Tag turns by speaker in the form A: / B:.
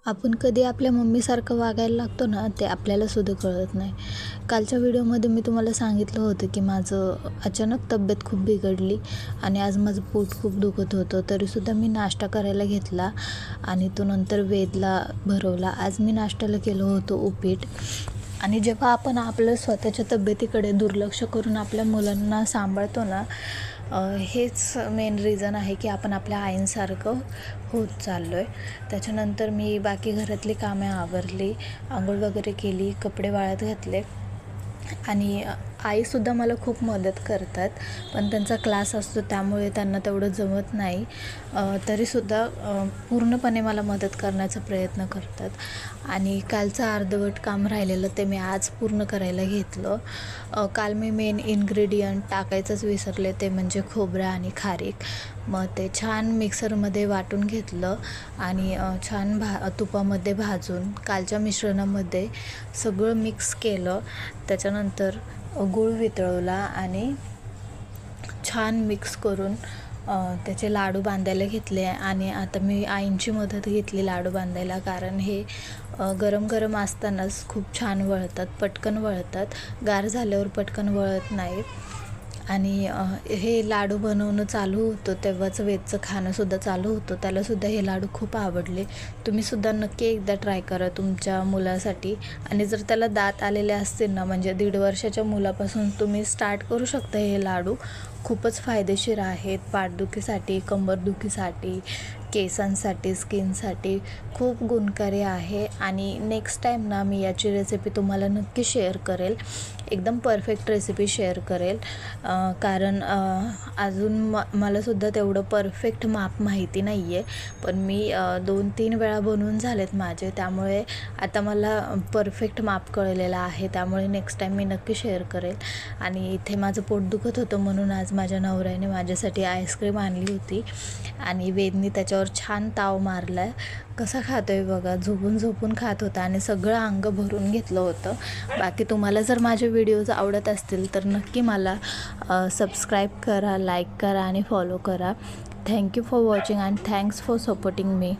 A: आपण कधी आपल्या मम्मीसारखं वागायला लागतो ना, ते आपल्याला सुद्धा कळत नाही. कालच्या व्हिडिओमध्ये मी तुम्हाला सांगितलं होतं की माझं अचानक तब्येत खूप बिघडली आणि आज माझं पोट खूप दुखत होतं. तरीसुद्धा मी नाश्ता करायला घेतला आणि तो नंतर वेदला भरवला. आज मी नाश्त्याला केलं होतं उपीट. आणि जेव्हा आपण आपलं स्वतःच्या तब्येतीकडे दुर्लक्ष करून आपल्या मुलांना सांभाळतो ना, हेच मेन रिझन आहे की आपण आपल्या आईंसारखं होत चाललो आहे. त्याच्यानंतर मी बाकी घरातली कामे आवरली, अंघोळ वगैरे केली, कपडे वाळत घातले आणि आईसुद्धा मला खूप मदत करतात. पण त्यांचा क्लास असतो त्यामुळे त्यांना तेवढं जमत नाही. तरीसुद्धा पूर्णपणे मला मदत करण्याचा प्रयत्न करतात. आणि कालचं अर्धवट काम राहिलेलं ते मी आज पूर्ण करायला घेतलं. काल मी मेन इन्ग्रेडियंट टाकायचंच विसरले, ते म्हणजे खोबरं आणि खारीक. मग ते छान मिक्सरमध्ये वाटून घेतलं आणि छान तुपामध्ये भाजून कालच्या मिश्रणामध्ये सगळं मिक्स केलं. त्याच्यानंतर गूळ वितळवला आणि छान मिक्स करून त्याचे लाडू बांधायला घेतले. आणि आता मी आईंची मदत घेतली लाडू बांधायला, कारण हे गरम गरम असतानाच खूप छान वळतात, पटकन वळतात. गार झाल्यावर पटकन वळत नाहीत. आणि हे लाडू बनवणं चालू होतं तेव्हाच वेदचं खाणंसुद्धा चालू होतं. त्यालासुद्धा हे लाडू खूप आवडले. तुम्हीसुद्धा नक्की एकदा ट्राय करा तुमच्या मुलासाठी. आणि जर त्याला दात आलेले असतील ना, म्हणजे 1.5 वर्षाच्या मुलापासून तुम्ही स्टार्ट करू शकता हे लाडू. खूपच फायदेशीर आहेत पाठदुखीसाठी, कंबरदुखीसाठी, केसांसाठी, स्किनसाठी खूप गुणकारी आहे. आणि नेक्स्ट टाईम ना मी याची रेसिपी तुम्हाला नक्की शेअर करेल, एकदम परफेक्ट रेसिपी शेअर करेल. कारण अजून मलासुद्धा तेवढं परफेक्ट माप माहिती नाही आहे. पण मी 2-3 वेळा बनवून झालेत माझे, त्यामुळे आता मला परफेक्ट माप कळलेलं आहे. त्यामुळे नेक्स्ट टाईम मी नक्की शेअर करेल. आणि इथे माझं पोट दुखत होतं म्हणून आज माझ्या नवऱ्याने माझ्यासाठी आईस्क्रीम आणली होती आणि वेदनी त्याच्यावर छान ताव मारला आहे. कसा खातो आहे बघा, झोपून झोपून खात होता आणि सगळं अंग भरून घेतलं होतं. बाकी तुम्हाला जर माझे व्हिडिओज आवडत असतील तर नक्की मला सबस्क्राईब करा, लाईक करा आणि फॉलो करा. Thank you for watching and thanks for supporting me.